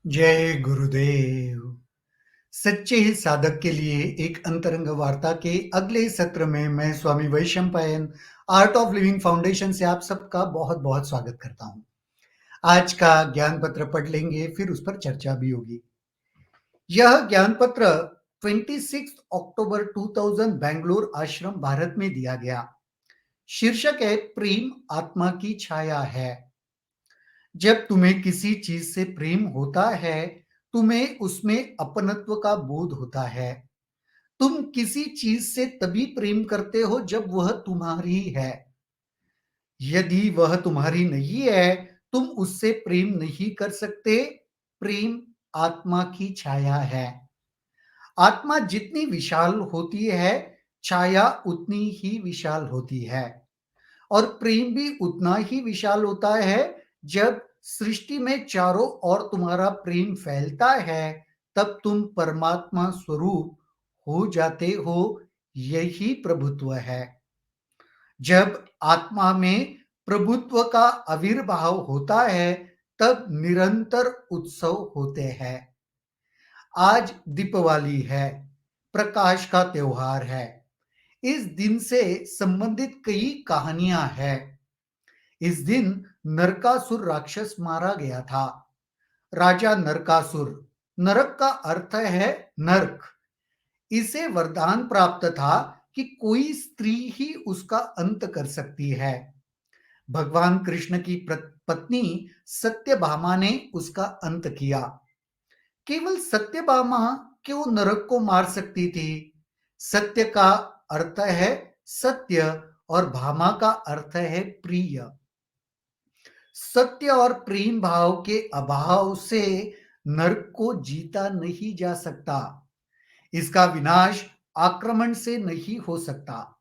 जय गुरुदेव। सच्चे साधक के लिए एक अंतरंग वार्ता के अगले सत्र में मैं Swami Vaishampayan Art of Living Foundation से आप सबका बहुत बहुत स्वागत करता हूं। आज का ज्ञान पत्र पढ़ लेंगे, फिर उस पर चर्चा भी होगी। यह ज्ञान पत्र 26 अक्टूबर 2000 बेंगलुरु आश्रम भारत में दिया गया। शीर्षक है प्रेम आत्मा की छाया है। जब तुम्हें किसी चीज से प्रेम होता है, तुम्हें उसमें अपनत्व का बोध होता है। तुम किसी चीज से तभी प्रेम करते हो जब वह तुम्हारी है। यदि वह तुम्हारी नहीं है, तुम उससे प्रेम नहीं कर सकते। प्रेम आत्मा की छाया है। आत्मा जितनी विशाल होती है, छाया उतनी ही विशाल होती है। और प्रेम भी उतना ही विशाल होता है। जब सृष्टि में चारों ओर तुम्हारा प्रेम फैलता है, तब तुम परमात्मा स्वरूप हो जाते हो। यही प्रभुत्व है। जब आत्मा में प्रभुत्व का आविर्भाव होता है, तब निरंतर उत्सव होते हैं। आज दीपावली है, प्रकाश का त्योहार है। इस दिन से संबंधित कई कहानियां हैं। इस दिन नरकासुर राक्षस मारा गया था। राजा नरकासुर, नरक का अर्थ है नरक। इसे वरदान प्राप्त था कि कोई स्त्री ही उसका अंत कर सकती है। भगवान कृष्ण की पत्नी सत्यभामा ने उसका अंत किया। केवल सत्यभामा क्यों नरक को मार सकती थी? सत्य का अर्थ है सत्य और भामा का अर्थ है प्रिय। सत्य और प्रेम भाव के अभाव से नरक को जीता नहीं जा सकता। इसका विनाश आक्रमण से नहीं हो सकता।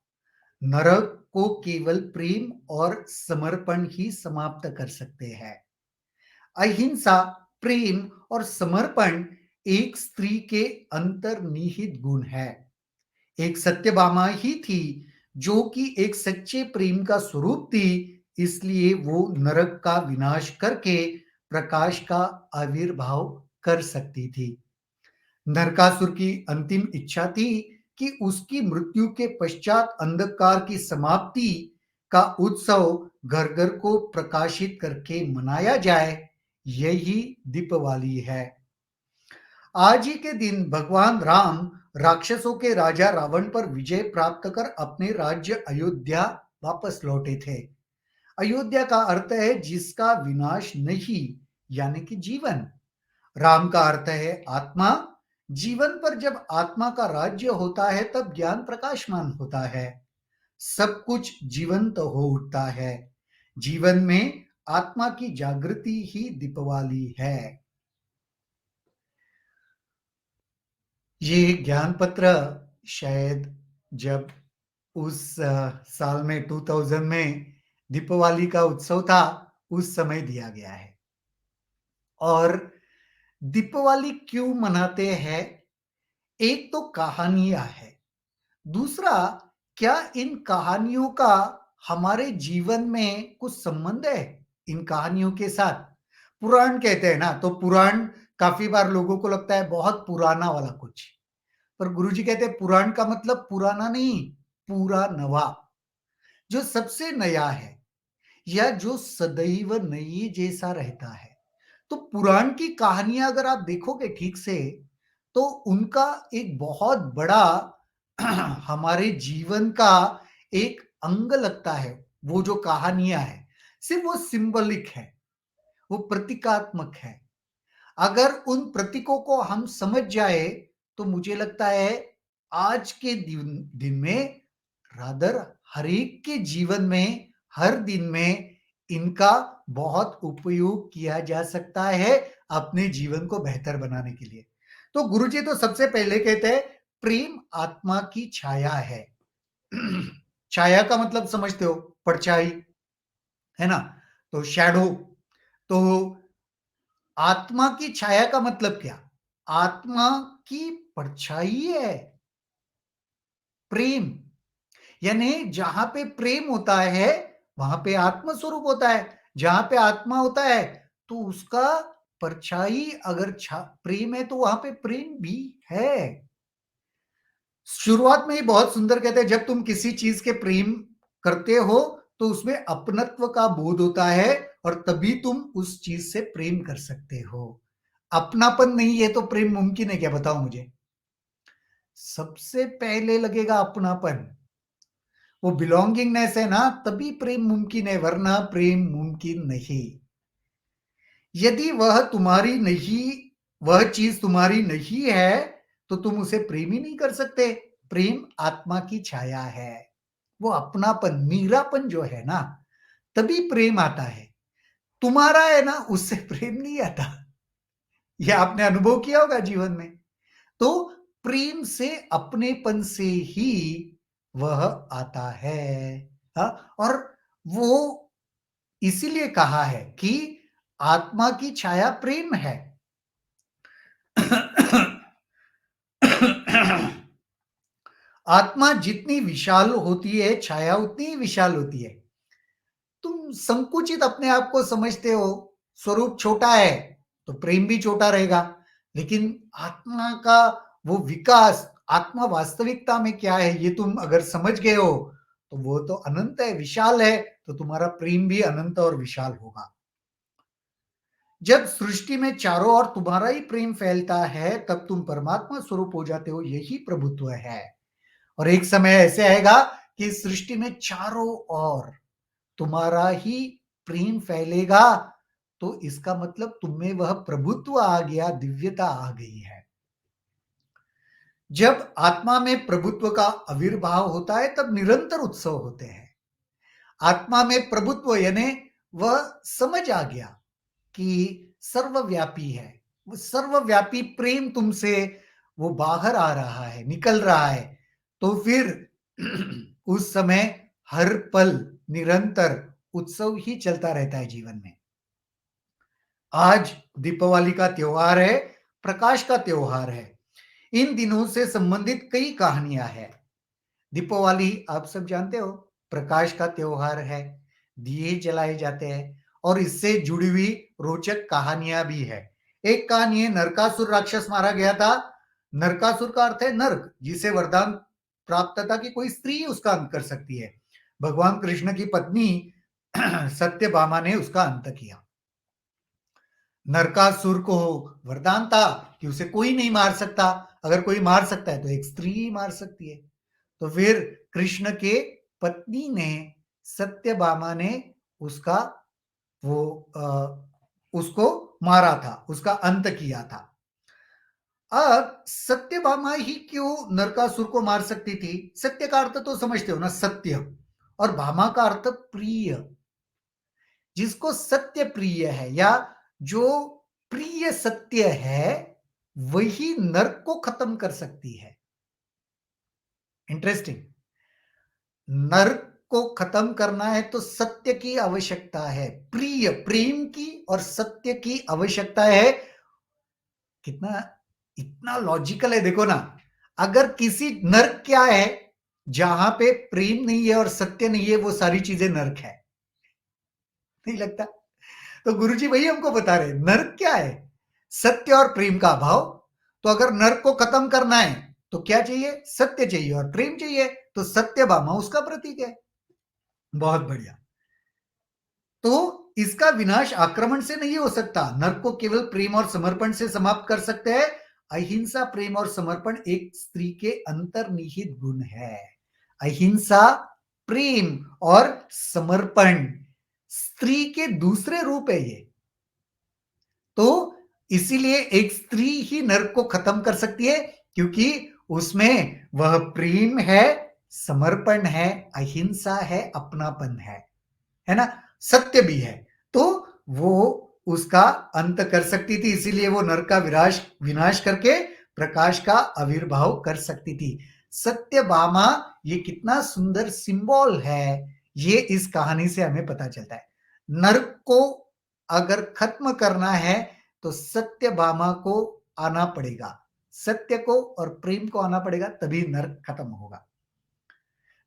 नरक को केवल प्रेम और समर्पण ही समाप्त कर सकते हैं। अहिंसा, प्रेम और समर्पण एक स्त्री के अंतर्निहित गुण है। एक सत्यभामा ही थी जो कि एक सच्चे प्रेम का स्वरूप थी। इसलिए वो नरक का विनाश करके प्रकाश का आविर्भाव कर सकती थी। नरकासुर की अंतिम इच्छा थी कि उसकी मृत्यु के पश्चात अंधकार की समाप्ति का उत्सव घर घर को प्रकाशित करके मनाया जाए। यही दीपावली है। आज ही के दिन भगवान राम राक्षसों के राजा रावण पर विजय प्राप्त कर अपने राज्य अयोध्या वापस लौटे थे। अयोध्या का अर्थ है जिसका विनाश नहीं, यानी कि जीवन। राम का अर्थ है आत्मा। जीवन पर जब आत्मा का राज्य होता है, तब ज्ञान प्रकाशमान होता है। सब कुछ जीवंत हो उठता है। जीवन में आत्मा की जागृति ही दीपावली है। ये ज्ञान पत्र शायद जब उस साल में 2000 में दीपावली का उत्सव था, उस समय दिया गया है। और दीपावली क्यों मनाते हैं? एक तो कहानियां है। दूसरा, क्या इन कहानियों का हमारे जीवन में कुछ संबंध है इन कहानियों के साथ? पुराण कहते हैं ना, तो पुराण काफी बार लोगों को लगता है बहुत पुराना वाला कुछ। पर गुरुजी कहते हैं पुराण का मतलब पुराना नहीं, पूरा नवा, जो सबसे नया है या जो सदैव नई जैसा रहता है। तो पुराण की कहानियां अगर आप देखोगे ठीक से, तो उनका एक बहुत बड़ा हमारे जीवन का एक अंग लगता है। वो जो कहानियां है, सिर्फ वो सिंबलिक है, वो प्रतीकात्मक है। अगर उन प्रतीकों को हम समझ जाए, तो मुझे लगता है आज के दिन में, रादर हर एक के जीवन में, हर दिन में इनका बहुत उपयोग किया जा सकता है अपने जीवन को बेहतर बनाने के लिए। तो गुरुजी तो सबसे पहले कहते हैं प्रेम आत्मा की छाया है। छाया का मतलब समझते हो, परछाई, है ना? तो शैडो। तो आत्मा की छाया का मतलब क्या? आत्मा की परछाई है प्रेम। यानी जहां पे प्रेम होता है, वहां पे आत्म स्वरूप होता है। जहां पे आत्मा होता है, तो उसका परछाई अगर प्रेम है तो वहां पे प्रेम भी है। शुरुआत में ही बहुत सुंदर कहते हैं, जब तुम किसी चीज के प्रेम करते हो तो उसमें अपनत्व का बोध होता है और तभी तुम उस चीज से प्रेम कर सकते हो। अपनापन नहीं है तो प्रेम मुमकिन है क्या, बताओ मुझे। सबसे पहले लगेगा अपनापन, वो बिलोंगिंगनेस है ना, तभी प्रेम मुमकिन है, वरना प्रेम मुमकिन नहीं। यदि वह चीज तुम्हारी नहीं है तो तुम उसे प्रेम ही नहीं कर सकते। प्रेम आत्मा की छाया है, वो अपनापन, मीरापन जो है ना, तभी प्रेम आता है। तुम्हारा है ना, उससे प्रेम नहीं आता। ये आपने अनुभव किया होगा जीवन में। तो प्रेम से, अपनेपन से ही वह आता है। और वो इसीलिए कहा है कि आत्मा की छाया प्रेम है। आत्मा जितनी विशाल होती है, छाया उतनी ही विशाल होती है। तुम संकुचित अपने आप को समझते हो, स्वरूप छोटा है तो प्रेम भी छोटा रहेगा। लेकिन आत्मा का वो विकास, आत्मा वास्तविकता में क्या है, ये तुम अगर समझ गए हो तो वो तो अनंत है, विशाल है, तो तुम्हारा प्रेम भी अनंत और विशाल होगा। जब सृष्टि में चारों ओर तुम्हारा ही प्रेम फैलता है तब तुम परमात्मा स्वरूप हो जाते हो, यही प्रभुत्व है। और एक समय ऐसे आएगा कि सृष्टि में चारों ओर तुम्हारा ही प्रेम फैलेगा, तो इसका मतलब तुम में वह प्रभुत्व आ गया, दिव्यता आ गई है। जब आत्मा में प्रभुत्व का आविर्भाव होता है तब निरंतर उत्सव होते हैं। आत्मा में प्रभुत्व यानी वह समझ आ गया कि सर्वव्यापी है, वो सर्वव्यापी प्रेम तुमसे वो बाहर आ रहा है, निकल रहा है, तो फिर उस समय हर पल निरंतर उत्सव ही चलता रहता है जीवन में। आज दीपावली का त्योहार है, प्रकाश का त्योहार है। इन दिनों से संबंधित कई कहानियां हैं। दीपावली आप सब जानते हो, प्रकाश का त्योहार है, दिए जलाए जाते हैं और इससे जुड़ी हुई रोचक कहानियां भी है। एक कहानी है, नरकासुर राक्षस मारा गया था। नरकासुर का अर्थ है नर्क, जिसे वरदान प्राप्त था कि कोई स्त्री उसका अंत कर सकती है। भगवान कृष्ण की पत्नी सत्यभामा ने उसका अंत किया। नरकासुर को वरदान था कि उसे कोई नहीं मार सकता, अगर कोई मार सकता है तो एक स्त्री ही मार सकती है। तो फिर कृष्ण के पत्नी ने, सत्यभामा ने उसका वो उसको मारा था, उसका अंत किया था। अब सत्यभामा ही क्यों नरकासुर को मार सकती थी? सत्य का अर्थ तो समझते हो ना, सत्य, और भामा का अर्थ प्रिय। जिसको सत्य प्रिय है या जो प्रिय सत्य है, वही नर्क को खत्म कर सकती है। इंटरेस्टिंग। नर्क को खत्म करना है तो सत्य की आवश्यकता है, प्रिय प्रेम की और सत्य की आवश्यकता है। कितना इतना लॉजिकल है, देखो ना। अगर किसी नर्क क्या है, जहां पे प्रेम नहीं है और सत्य नहीं है, वो सारी चीजें नर्क है, नहीं लगता? तो गुरुजी वही हमको बता रहे, नर्क क्या है? सत्य और प्रेम का अभाव। तो अगर नर्क को खत्म करना है तो क्या चाहिए? सत्य चाहिए और प्रेम चाहिए। तो सत्यभामा उसका प्रतीक है। बहुत बढ़िया। तो इसका विनाश आक्रमण से नहीं हो सकता, नर्क को केवल प्रेम और समर्पण से समाप्त कर सकते हैं। अहिंसा, प्रेम और समर्पण एक स्त्री के अंतर्निहित गुण है। अहिंसा, प्रेम और समर्पण स्त्री के दूसरे रूप है ये। तो इसीलिए एक स्त्री ही नर्क को खत्म कर सकती है, क्योंकि उसमें वह प्रेम है, समर्पण है, अहिंसा है, अपनापन है ना, सत्य भी है। तो वो उसका अंत कर सकती थी, इसीलिए वो नर्क का विनाश करके प्रकाश का आविर्भाव कर सकती थी। सत्यभामा, ये कितना सुंदर सिंबल है, ये इस कहानी से हमें पता चलता है। नर्क को अगर खत्म करना है तो सत्यभामा को आना पड़ेगा, सत्य को और प्रेम को आना पड़ेगा, तभी नर्क खत्म होगा।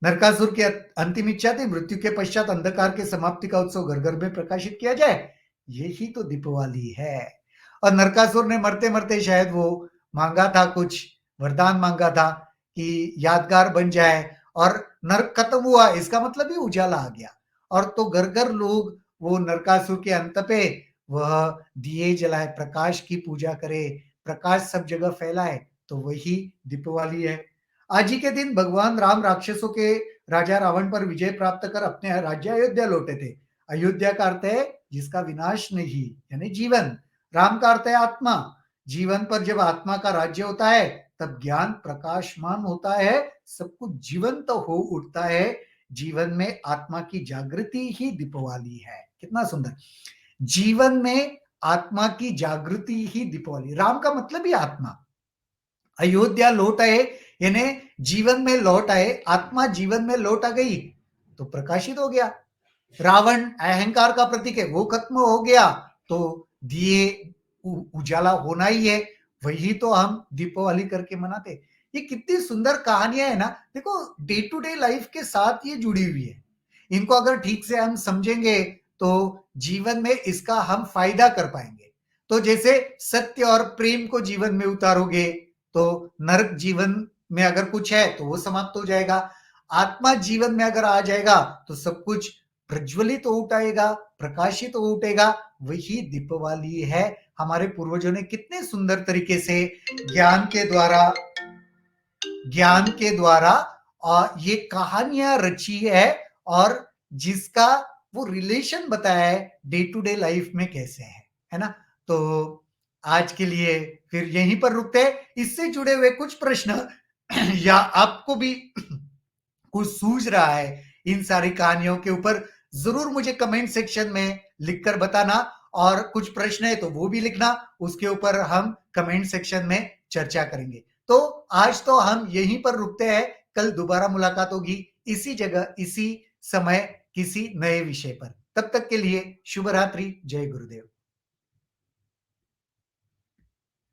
नरकासुर की अंतिम इच्छा थी मृत्यु के पश्चात अंधकार के समाप्ति का उत्सव घर घर में प्रकाशित किया जाए, यही तो दीपावली है। और नरकासुर ने मरते-मरते शायद वो माँगा था कुछ, वरदान माँगा था कि यादगार बन जाए और नरक खत्म हुआ, इसका मतलब ही उजाला आ गया। और तो घर-घर लोग वो नरकासुर के अंत पे वह दिए जलाए, प्रकाश की पूजा करे, प्रकाश सब जगह फैलाए, तो वही दीपावली है। आज ही के दिन भगवान राम राक्षसों के राजा रावण पर विजय प्राप्त कर अपने राज्य अयोध्या लौटे थे। अयोध्या का अर्थ है जिसका विनाश नहीं, यानी जीवन। राम का अर्थ है आत्मा। जीवन पर जब आत्मा का राज्य होता है, तब ज्ञान प्रकाशमान होता है, सब कुछ जीवंत हो उठता है। जीवन में आत्मा की जागृति ही दीपावली है। कितना सुंदर! जीवन में आत्मा की जागृति ही दीपावली। राम का मतलब ही आत्मा। अयोध्या लौट आए यानी जीवन में लौट आए, आत्मा जीवन में लौट आ गई, तो प्रकाशित हो गया। रावण अहंकार का प्रतीक है, वो खत्म हो गया, तो दिए उजाला होना ही है। वही तो हम दीपावली करके मनाते। ये कितनी सुंदर कहानियां है ना। देखो, डे टू डे लाइफ के साथ ये जुड़ी हुई है। इनको अगर ठीक से हम समझेंगे तो जीवन में इसका हम फायदा कर पाएंगे। तो जैसे सत्य और प्रेम को जीवन में उतारोगे तो नरक जीवन में अगर कुछ है तो वो समाप्त हो जाएगा। आत्मा जीवन में अगर आ जाएगा तो सब कुछ प्रज्वलित हो उठाएगा, प्रकाशित हो उठेगा। वही दीपावली है। हमारे पूर्वजों ने कितने सुंदर तरीके से ज्ञान के द्वारा ज्ञान के द्वारा ये कहानियां रची है और जिसका वो रिलेशन बताया है डे टू डे लाइफ में कैसे है ना? तो आज के लिए फिर यहीं पर रुकते हैं। इससे जुड़े हुए कुछ प्रश्न या आपको भी कुछ सूझ रहा है इन सारी कहानियों के ऊपर, जरूर मुझे कमेंट सेक्शन में लिखकर बताना। और कुछ प्रश्न है तो वो भी लिखना, उसके ऊपर हम कमेंट सेक्शन में चर्चा करेंगे। तो आज तो हम यहीं पर रुकते हैं। कल दोबारा मुलाकात होगी इसी जगह, इसी समय, किसी नए विषय पर। तब तक के लिए शुभ रात्रि। जय गुरुदेव।